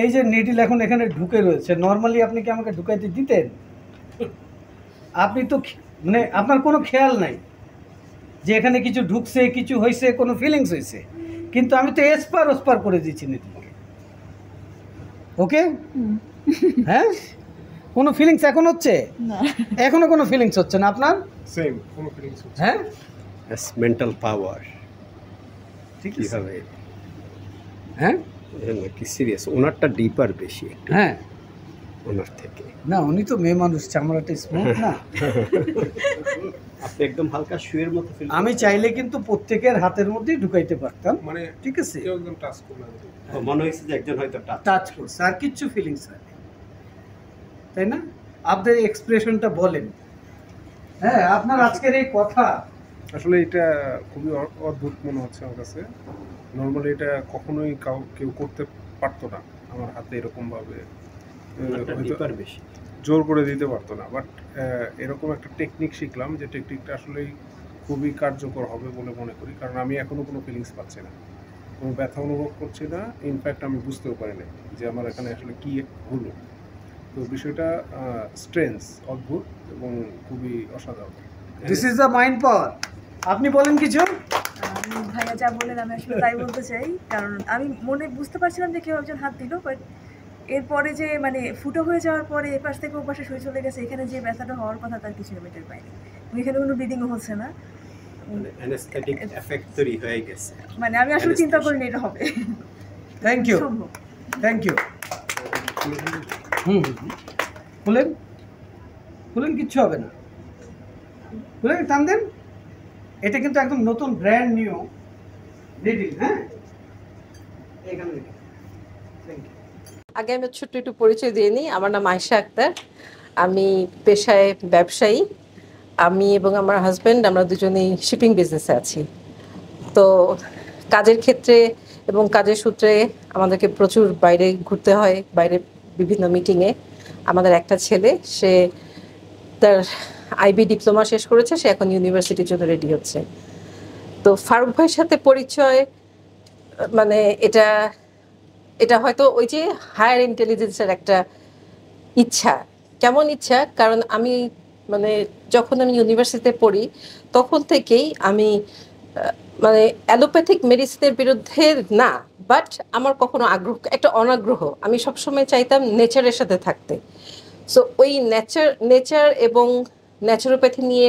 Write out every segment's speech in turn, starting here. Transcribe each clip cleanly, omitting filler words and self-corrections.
এই যে নিডল এখন এখানে ঢুকে রয়েছে, নর্মালি আপনি কি আমাকে ঢুকাইতে দিতেন? আপনি তো মানে আপনার কোনো খেয়াল নাই যে এখানে কিছু ঢুকছে, কিছু হয়েছে, কোনো ফিলিংস হয়েছে, কিন্তু আমি তো এসপার ওসপার করে দিচ্ছি নিডলকে। ওকে, হ্যাঁ, কোনো ফিলিংস এখন হচ্ছে না, এখনো কোনো ফিলিংস হচ্ছে না আপনার? সেম কোনো ফিলিংস হচ্ছে হ্যাঁ, মেন্টাল পাওয়ার ঠিক আছে, কিভাবে হ্যাঁ কি সিরিয়াস, ওনারটা ডিপার বেশি হ্যাঁ, ওনার থেকে। না উনি তো মেয়ে মানুষ, চামড়াটা স্মুথ না। আপনি একদম হালকা শুয়ের মতো ফিল। আমি চাইলে কিন্তু প্রত্যেকের হাতের মধ্যেই ঢুকাইতে পারতাম, মানে ঠিক আছে, কেউ একদম টাচ করলাম, মনে হয়েছে যে একজন হয়তো টাচ করছে, আর কিচ্ছু ফিলিংস হয়নি, তাই না? আপনার এক্সপ্রেশনটা বলেন। হ্যাঁ, আপনার আজকের এই কথা আসলে এটা খুবই অদ্ভুত মনে হচ্ছে আমার কাছে। নর্মালি এটা কখনোই কেউ করতে পারতো না আমার হাতে এরকম ভাবে, ডিপার বেশি জোর করে দিতে পারতো না। বাট এরকম একটা টেকনিক শিখলাম, যে টেকনিকটা আসলেই খুবই কার্যকর হবে বলে মনে করি, কারণ আমি এখনো কোনো ফিলিংস পাচ্ছি না, কোনো ব্যথা অনুভব করছি না। ইনফ্যাক্ট আমি বুঝতেও পারি না যে আমার এখানে আসলে কী হলো। তো বিষয়টা স্ট্রেঞ্জ, অদ্ভুত এবং খুবই অসাধারণ। দিস ইজ দ্য মাইন্ড পাওয়ার। আপনি বলেন কিছু। ভাইয়া যা বললেন আমি আসলে তাই বলতে চাই, কারণ আমি মনে বুঝতে পারছিলাম যে কেউ একজন হাত দিল, বাট এরপরে যে মানে ফুটো হয়ে যাওয়ার পরে এপাশ থেকে ওপাশে সই চলে গেছে, এখানে যে ব্যথাটা হওয়ার কথা তার কিছু আমি টের পাইনি। এখানে কোনো ব্লিডিংও হচ্ছে না, মানে অ্যানেস্থেটিক এফেক্ট তৈরি হয়ে গেছে। মানে আমি আসলে চিন্তা করিনি এটা হবে। থ্যাংক ইউ, সম্ভব। Thank you. খুলেন, খুলেন, কিচ্ছু হবে না, খুলেন, টান দেন। এটা কিন্তু একদম নতুন ব্র্যান্ড নিউ নিডল। হ্যাঁ, এখানে থ্যাংক ইউ। আগে আমি ছোট্ট একটু পরিচয় দিয়ে নিই। আমার নাম আয়েশা আক্তার, আমি পেশায় ব্যবসায়ী। আমি এবং আমার হাজব্যান্ড আমরা দুজনেই শিপিং বিজনেসে আছি। তো কাজের ক্ষেত্রে এবং কাজের সূত্রে আমাদেরকে প্রচুর বাইরে ঘুরতে হয়, বাইরে বিভিন্ন মিটিংয়ে। আমাদের একটা ছেলে, সে তার আইবি ডিপ্লোমা শেষ করেছে, সে এখন ইউনিভার্সিটির জন্য রেডি হচ্ছে। তো ফারুক ভাইয়ের সাথে পরিচয়, মানে এটা হয়তো ওই যে হায়ার ইন্টেলিজেন্সের একটা ইচ্ছা। কেমন ইচ্ছা? কারণ আমি মানে যখন আমি ইউনিভার্সিটিতে পড়ি তখন থেকেই আমি মানে অ্যালোপ্যাথিক মেডিসিনের বিরুদ্ধে না, বাট আমার কখনো আগ্রহ, একটা অনাগ্রহ। আমি সবসময় চাইতাম নেচারের সাথে থাকতে। সো ওই নেচার এবং ন্যাচুরোপ্যাথি নিয়ে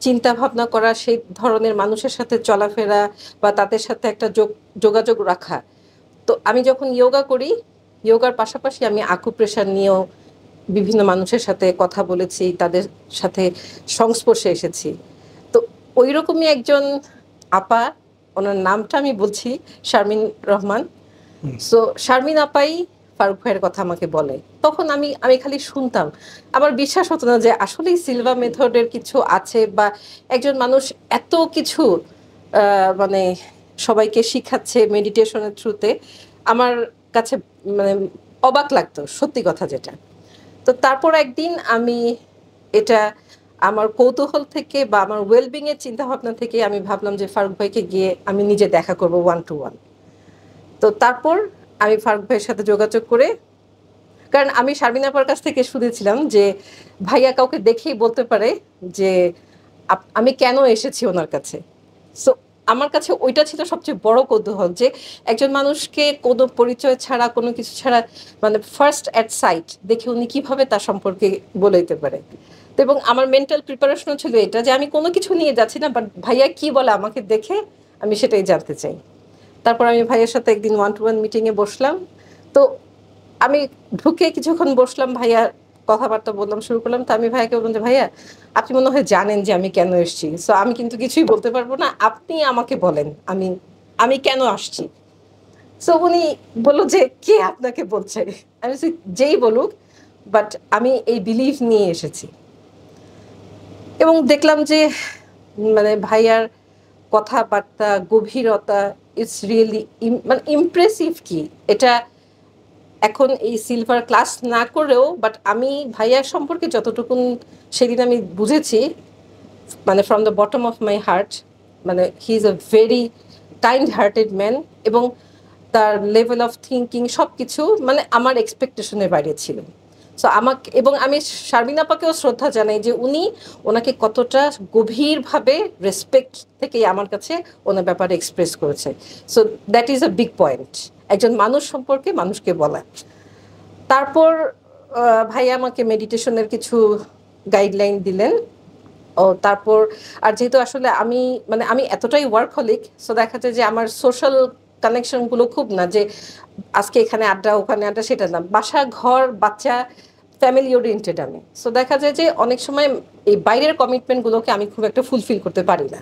চিন্তা ভাবনা করা, সেই ধরনের মানুষের সাথে চলাফেরা বা তাদের সাথে একটা যোগাযোগ রাখা। তো আমি যখন যোগা করি, যোগার পাশাপাশি আমি আকুপ্রেশার নিয়েও বিভিন্ন মানুষের সাথে কথা বলেছি, তাদের সাথে সংস্পর্শে এসেছি। তো ওই রকমই একজন আপা, ওনার নামটা আমি বলছি, শারমিন রহমান। সো শারমিন আপাই ফারুক ভাইয়ের কথা আমাকে বলে। তখন আমি খালি শুনতাম, আমার বিশ্বাস হতো না যে আসলেই সিলভা মেথডের কিছু আছে, বা একজন মানুষ এত কিছু মানে সবাইকে শিখাচ্ছে মেডিটেশনের থ্রুতে। আমার কাছে মানে অবাক লাগতো, সত্যি কথা যেটা। তো তারপর একদিন আমি এটা আমার কৌতূহল থেকে বা আমার ওয়েলবিংয়ের চিন্তাভাবনা থেকে আমি ভাবলাম যে ফারুক ভাইকে গিয়ে আমি নিজে দেখা করব 1-to-1। তো তারপর আমি ফারুক ভাইয়ের সাথে যোগাযোগ করে, কারণ আমি শারমিন আপার কাছ থেকে শুনেছিলাম যে ভাইয়া কাউকে দেখেই বলতে পারে যে আমি কেন এসেছি ওনার কাছে। সো আমার কাছে ওইটা ছিল সবচেয়ে বড় কৌতূহল, যে একজন মানুষকে কোনো পরিচয় ছাড়া, কোনো কিছু ছাড়া, মানে ফার্স্ট অ্যাট সাইট দেখে উনি কীভাবে তার সম্পর্কে বলে দিতে পারে। তো এবং আমার মেন্টাল প্রিপারেশনও ছিল এটা, যে আমি কোনো কিছু নিয়ে যাচ্ছি না, বাট ভাইয়া কী বলে আমাকে দেখে আমি সেটাই জানতে চাই। তারপর আমি ভাইয়ের সাথে একদিন 1-to-1 মিটিংয়ে বসলাম। তো আমি ঢুকে কিছুক্ষণ বসলাম, ভাইয়া কথাবার্তা বললাম, শুরু করলাম। তো আমি ভাইয়াকে বললাম যে ভাইয়া, আপনি মনে হয় জানেন যে আমি কেন এসেছি, সো আমি কিন্তু কিছুই বলতে পারবো না, আপনি আমাকে বলেন আমি কেন আসছি। সো উনি বললো যে কে আপনাকে বলছে? আমি যেই বলুক, বাট আমি এই বিলিভ নিয়ে এসেছি। এবং দেখলাম যে মানে ভাইয়ার কথাবার্তা, গভীরতা, ইটস রিয়েলি মানে ইমপ্রেসিভ। কি এটা এখন এই সিলভার ক্লাস না করেও, বাট আমি ভাইয়ার সম্পর্কে যতটুকু সেদিন আমি বুঝেছি, মানে from the bottom of my heart, মানে he is a very kind hearted man. এবং তার লেভেল অফ থিঙ্কিং সব কিছু মানে আমার এক্সপেকটেশনের বাইরে ছিল। সো আমাকে, এবং আমি শারমিন আপাকেও শ্রদ্ধা জানাই যে উনি ওনাকে কতটা গভীরভাবে রেসপেক্ট থেকে আমার কাছে ওনার ব্যাপারে এক্সপ্রেস করেছে। So that is a big point, একজন মানুষ সম্পর্কে মানুষকে বলা। তারপর ভাইয়া আমাকে মেডিটেশনের কিছু গাইডলাইন দিলেন। ও তারপর আর যেহেতু আসলে আমি এতটাই ওয়ার্কহলিক, সো দেখা যায় যে আমার সোশ্যাল কানেকশনগুলো খুব না, যে আজকে এখানে আড্ডা ওখানে আড্ডা, সেটা না। বাসা, ঘর, বাচ্চা, ফ্যামিলি ওরিয়েন্টেড আমি। সো দেখা যায় যে অনেক সময় এই বাইরের কমিটমেন্টগুলোকে আমি খুব একটা ফুলফিল করতে পারি না।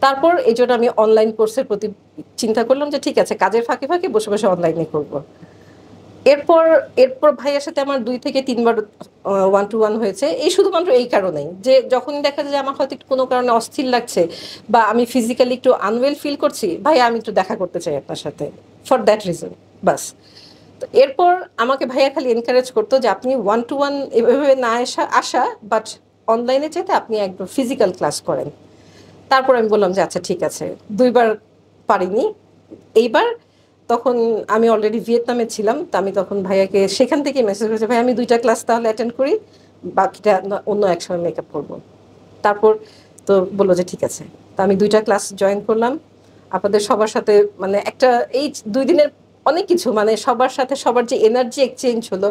তারপর এই জন্য আমি অনলাইন কোর্সের প্রতি চিন্তা করলাম যে ঠিক আছে, কাজের ফাঁকে ফাঁকে বসে বসে অনলাইনে করব। এরপর ভাইয়ের সাথে আমার 2 থেকে 3 বার 1-to-1 হয়েছে। এই শুধুমাত্র এই কারণেই যে যখন দেখা যায় যে আমার হয়তো একটু কোনো কারণে অস্থির লাগছে বা আমি ফিজিক্যালি একটু আনওয়েল ফিল করছি, ভাইয়া আমি একটু দেখা করতে চাই আপনার সাথে, ফর দ্যাট রিজন, বাস। তো এরপর আমাকে ভাইয়া খালি এনকারেজ করতো যে আপনি 1-to-1 এভাবে না আসা, বাট অনলাইনে চাইতে আপনি একদম ফিজিক্যাল ক্লাস করেন। তারপর আমি বললাম যে আচ্ছা ঠিক আছে। 2 বার পারিনি, এইবার তখন আমি অলরেডি ভিয়েতনামে ছিলাম। তো আমি তখন ভাইয়াকে সেখান থেকে মেসেজ করেছি, ভাই আমি 2টা ক্লাস তাহলে অ্যাটেন্ড করি, বাকিটা অন্য এক সময় মেকআপ করবো। তারপর তো বললো যে ঠিক আছে। তো আমি 2টা ক্লাস জয়েন করলাম। আপনাদের সবার সাথে মানে একটা এই 2 দিনের অনেক কিছু, মানে সবার সাথে সবার যে এনার্জি এক্সচেঞ্জ হলো,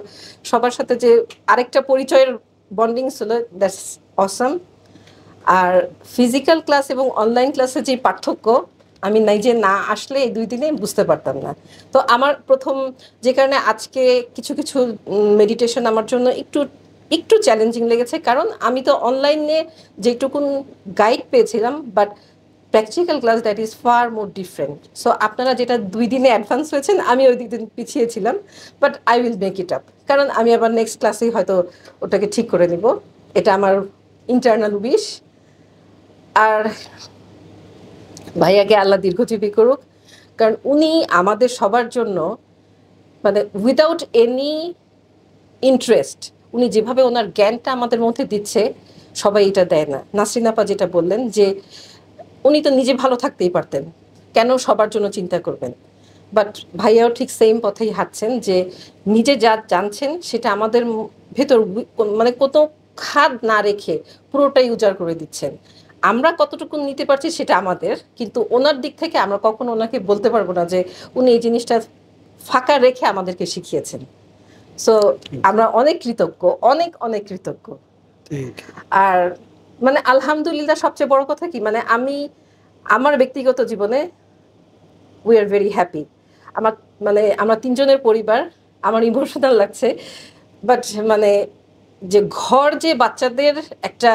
সবার সাথে যে আরেকটা পরিচয়ের বন্ডিং ছিল, দ্যাটস অসাম। আর ফিজিক্যাল ক্লাস এবং অনলাইন ক্লাসের যে পার্থক্য, আমি নিজে না আসলে এই 2 দিনে বুঝতে পারতাম না। তো আমার প্রথম যে কারণে আজকে কিছু কিছু মেডিটেশন আমার জন্য একটু চ্যালেঞ্জিং লেগেছে, কারণ আমি তো অনলাইনে যেটুকুন গাইড পেয়েছিলাম, but practical class that is far more different. So আপনারা যেটা 2 দিনে অ্যাডভান্স হয়েছেন, আমি ওই 2 দিন পিছিয়ে ছিলাম, but I will make it up, কারণ আমি আবার নেক্সট ক্লাসেই হয়তো ওটাকে ঠিক করে নিব। এটা আমার ইন্টারনাল উইশ। আর ভাইয়াকে আল্লাহ দীর্ঘজীবী করুক, কারণ উনি আমাদের সবার জন্য মানে উইদাউট এনি ইন্টারেস্ট উনি যেভাবে ওনার জ্ঞানটা আমাদের মধ্যে দিচ্ছে, সবাই এটা দেয় না। নাসরিন আপা যেটা বললেন যে উনি তো নিজে ভালো থাকতেই পারতেন, কেন সবার জন্য চিন্তা করবেন? বাট ভাইয়াও ঠিক সেম পথেই হাঁটছেন, যে নিজে যা জানছেন সেটা আমাদের ভেতর মানে কোনো খাদ না রেখে পুরোটাই উজাড় করে দিচ্ছেন। আমরা কতটুকু নিতে পারছি সেটা আমাদের, কিন্তু ওনার দিক থেকে আমরা কখনো ওনাকে বলতে পারবো না যে উনি এই জিনিসটা ফাঁকা রেখে আমাদেরকে শিখিয়েছেন। সো আমরা অনেক কৃতজ্ঞ, অনেক অনেক কৃতজ্ঞ। আর মানে আলহামদুলিল্লাহ, সবচেয়ে বড় কথা কি, মানে আমার ব্যক্তিগত জীবনে উই আর ভেরি হ্যাপি। আমরা 3 জনের পরিবার, আমার ইমোশনাল লাগছে, বাট মানে যে ঘর, যে বাচ্চাদের একটা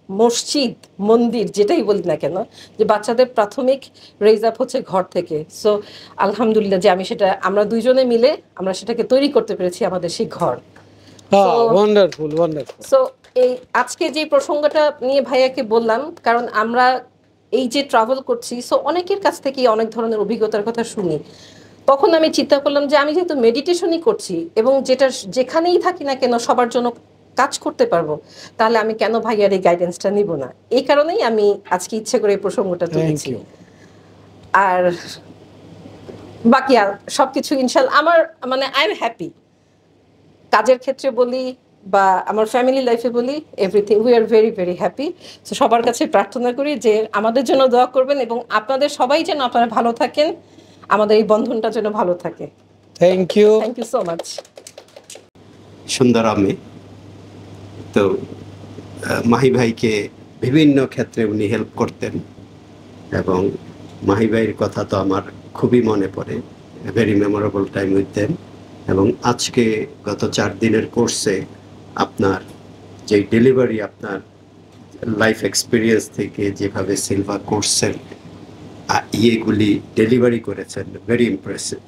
মসজিদ, মন্দির, যেটাই বলি না কেন, যে বাচ্চাদের প্রাথমিক রেজ আপ হচ্ছে ঘর থেকে। সো আলহামদুলিল্লাহ যে আমরা 2 জনে মিলে আমরা সেটাকে তৈরি করতে পেরেছি, আমাদের সেই ঘর। Wonderful wonderful. সো এই আজকে যে প্রসঙ্গটা নিয়ে ভাইয়াকে বললাম, কারণ আমরা এই যে ট্রাভেল করছি, সো অনেকের কাছ থেকে অনেক ধরনের অভিজ্ঞতার কথা শুনি। তখন আমি চিন্তা করলাম যে আমি যেহেতু মেডিটেশনই করছি এবং যেখানেই থাকি না কেন সবার জন্য কাজ করতে পারবো, তাহলে আমি কেন ভাইয়ার এই গাইডেন্সটা নিব না? এই কারণেই আমি আজকে ইচ্ছে করে এই প্রসঙ্গটা তুলেছি। আর বাকি সবকিছু ইনশাল্লাহ আমার মানে আই এম হ্যাপি। কাজের ক্ষেত্রে বলি বা আমার ফ্যামিলি লাইফে বলি, everything we are very very happy. So সবার কাছে প্রার্থনা করি যে আমাদের জন্য দোয়া করবেন, এবং আপনাদের সবাই যেন আপনারা ভালো থাকেন, আমাদের এই বন্ধনটা যেন ভালো থাকে। Thank you so much. সুন্দর আমি তো মাহি ভাইকে বিভিন্ন ক্ষেত্রে উনি হেল্প করতেন, এবং মাহি ভাইয়ের কথা তো আমার খুবই মনে পড়ে। Very memorable time with them. এবং আজকে গত 4 দিনের কোর্সে আপনার যে ডেলিভারি, আপনার লাইফ এক্সপিরিয়েন্স থেকে যেভাবে সিলভার কোর্সের ইয়েগুলি ডেলিভারি করেছেন, very impressive.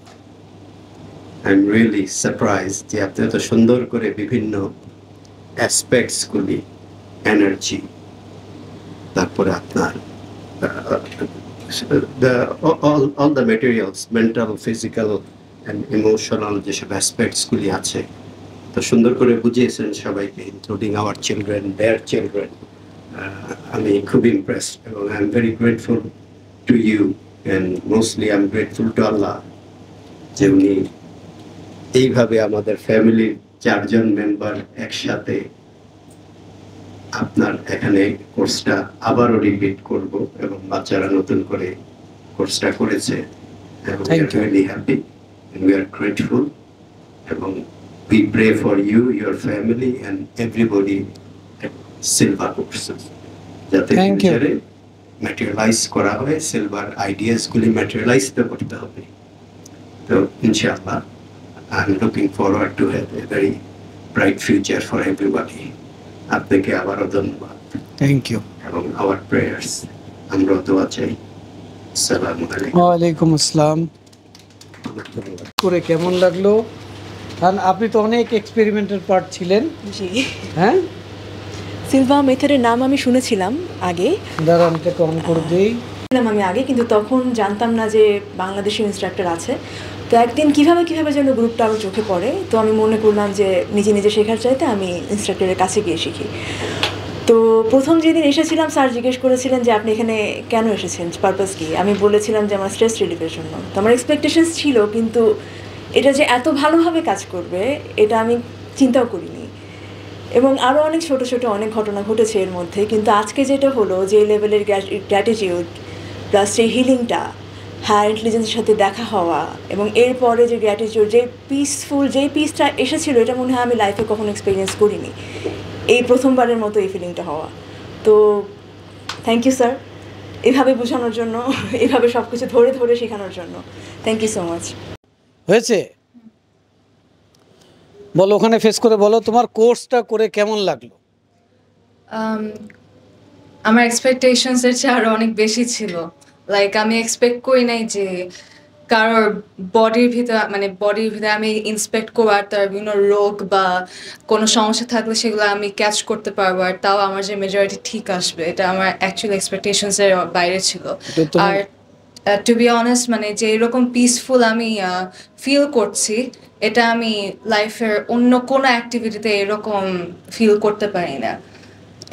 I am really surprise যে আপনি এত সুন্দর করে বিভিন্ন অ্যাসপেক্টসগুলি, এনার্জি, তারপরে আপনার all the materials, mental, physical and emotional যেসব অ্যাসপেক্টসগুলি আছে, তো সুন্দর করে বুঝিয়েছেন সবাইকে, including our children, their children. আমি খুব ইমপ্রেসড এবং I am very grateful to you, and mostly I am grateful to Allah যে উনি এইভাবে আমাদের ফ্যামিলির 4 জন মেম্বার একসাথে আপনার এখানে কোর্সটা আবারও রিপিট করব এবং বাচ্চারা নতুন করে কোর্সটা করেছে এবং we are really happy and we are grateful এবং we pray for you, your family and everybody at Silva Courses যাতে ফিউচারে ম্যাটেরিয়ালাইজ করা হয় সিলভার আইডিয়াসগুলি ম্যাটেরিয়ালাইজ করতে হবে। তো ইনশাআল্লাহ I'm looking forward to have a very bright future for everybody. আপনাকে আবারও ধন্যবাদ। Thank you. এবং our prayers আমরা দোয়া চাই। আসসালামু আলাইকুম। ওয়ালাইকুম আসসালাম। করে কেমন লাগলো? কারণ আপনি তো অনেক এক্সপেরিমেন্টের পার্ট ছিলেন। জি, হ্যাঁ, সিলভা মেথডের নাম আমি শুনেছিলাম আগে, দাঁড়ান এটাকে অন করে দিই। আমি আগে, কিন্তু তখন জানতাম না যে বাংলাদেশি ইনস্ট্রাক্টর আছে। তো একদিন কিভাবে যেন গ্রুপটা আমার চোখে পড়ে, তো আমি মনে করলাম যে নিজে নিজে শেখার চাইতে আমি ইনস্ট্রাক্টরের কাছে গিয়ে শিখি। তো প্রথম যেদিন এসেছিলাম স্যার জিজ্ঞেস করেছিলেন যে আপনি এখানে কেন এসেছেন, পারপাস কি। আমি বলেছিলাম যে আমার স্ট্রেস রিলিফের জন্য। তো আমার এক্সপেকটেশনস ছিল, কিন্তু এটা যে এত ভালোভাবে কাজ করবে এটা আমি চিন্তাও করিনি। এবং আরও অনেক ছোট অনেক ঘটনা ঘটেছে এর মধ্যে, কিন্তু আজকে যেটা হলো, যে লেভেলের গ্র্যাটিটিউড প্লাস সেই হিলিংটা, হায়ার ইন্টেলিজেন্সের সাথে দেখা হওয়া, এবং এরপরে যে গ্র্যাটিটিউড, যে পিসফুল, যেই পিসটা এসেছিলো, এটা মনে হয় আমি লাইফে কখনো এক্সপিরিয়েন্স করিনি। এই প্রথমবারের মতো এই ফিলিংটা হওয়া। তো থ্যাংক ইউ স্যার, এভাবে বোঝানোর জন্য, এভাবে সব কিছু ধরে শেখানোর জন্য। Thank you so much. হয়েছে? বলো, ওখানে ফেস করে বলো তোমার কোর্সটা করে কেমন লাগলো? আমার এক্সপেকটেশনসের চেয়ে আরও অনেক বেশি ছিল। লাইক আমি এক্সপেক্ট করি নাই যে কারোর বডির ভিতরে আমি ইন্সপেক্ট করবো, আর তার বিভিন্ন রোগ বা কোনো সমস্যা থাকলে সেগুলো আমি ক্যাচ করতে পারবো, আর তাও আমার যে মেজরিটি ঠিক আসবে, এটা আমার অ্যাকচুয়ালি এক্সপেকটেশনসের বাইরে ছিল। আর টু বি অনেস্ট, যে এরকম পিসফুল আমি ফিল করছি, এটা আমি লাইফের অন্য কোনো অ্যাক্টিভিটিতে এরকম ফিল করতে পারি না।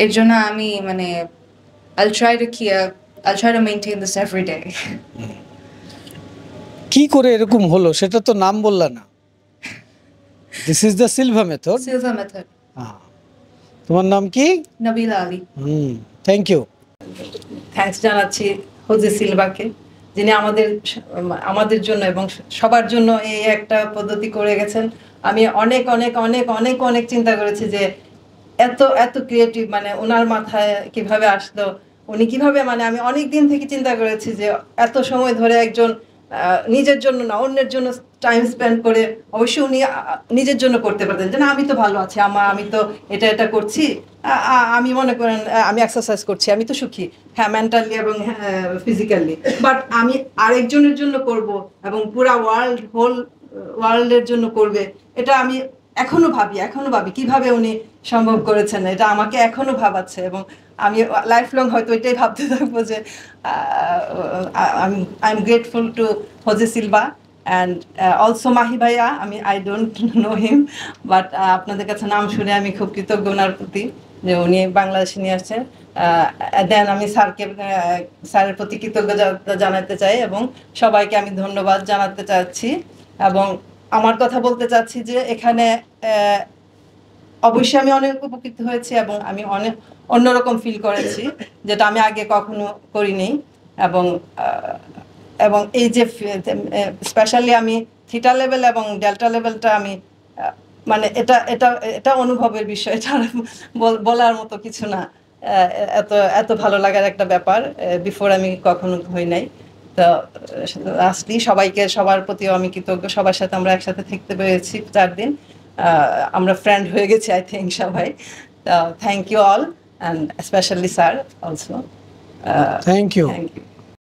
এর জন্য আমি I'll try to maintain this every day. কি করে এরকম হলো সেটা তো নাম বললা না। This is the Silva method. Silva method. তোমার নাম কি? Nabila Ali. Thank you. Thanks জানাচ্ছি হোজে সিলভাকে, যিনি আমাদের জন্য এবং সবার জন্য এই একটা পদ্ধতি করে গেছেন। আমি অনেক অনেক অনেক অনেক অনেক চিন্তা করেছি যে এত ক্রিয়েটিভ, ওনার মাথায় কিভাবে আসলো, উনি কিভাবে, আমি অনেক দিন থেকে চিন্তা করেছি যে এত সময় ধরে একজন নিজের জন্য না, অন্যের জন্য টাইম স্পেন্ড করে, অবশ্যই উনি নিজের জন্য করতে পারতেন যে না, আমি তো ভালো আছি, আমি তো এটা করছি, আমি মনে করেন আমি এক্সারসাইজ করছি, আমি তো সুখী, হ্যাঁ, মেন্টালি এবং ফিজিক্যালি। বাট আমি আরেকজনের জন্য করব এবং পুরা হোল ওয়ার্ল্ডের জন্য করবে, এটা আমি এখনো ভাবি কিভাবে উনি সম্ভব করেছেন। এটা আমাকে এখনো ভাবাচ্ছে এবং আমি লাইফ লং হয়তো এটাই ভাবতে থাকবো যে I am grateful to José Silva and also Mahi bhaiya. I don't know him, but আপনাদের কাছে নাম শুনে আমি খুব কৃতজ্ঞ ওনার প্রতি যে উনি বাংলাদেশে নিয়ে আসছেন। দেন আমি স্যারের প্রতি কৃতজ্ঞতা জানাতে চাই এবং সবাইকে আমি ধন্যবাদ জানাতে চাচ্ছি এবং আমার কথা বলতে চাচ্ছি যে এখানে অবশ্যই আমি অনেক উপকৃত হয়েছি এবং আমি অনেক অন্যরকম ফিল করেছি, যেটা আমি আগে কখনো করিনি। এবং এই যে স্পেশালি আমি থিটা লেভেল এবং ডেল্টা লেভেলটা আমি এটা অনুভবের বিষয়, এটা বলার মতো কিছু না। এত ভালো লাগার একটা ব্যাপার বিফোর আমি কখনো হই নাই। তো লাস্টলি সবার প্রতিও আমি কৃতজ্ঞ। সবার সাথে আমরা একসাথে থাকতে পেরেছি 4 দিন, আমরা ফ্রেন্ড হয়ে গেছি আই থিঙ্ক সবাই। Thank you all and specially sir also. Thank you.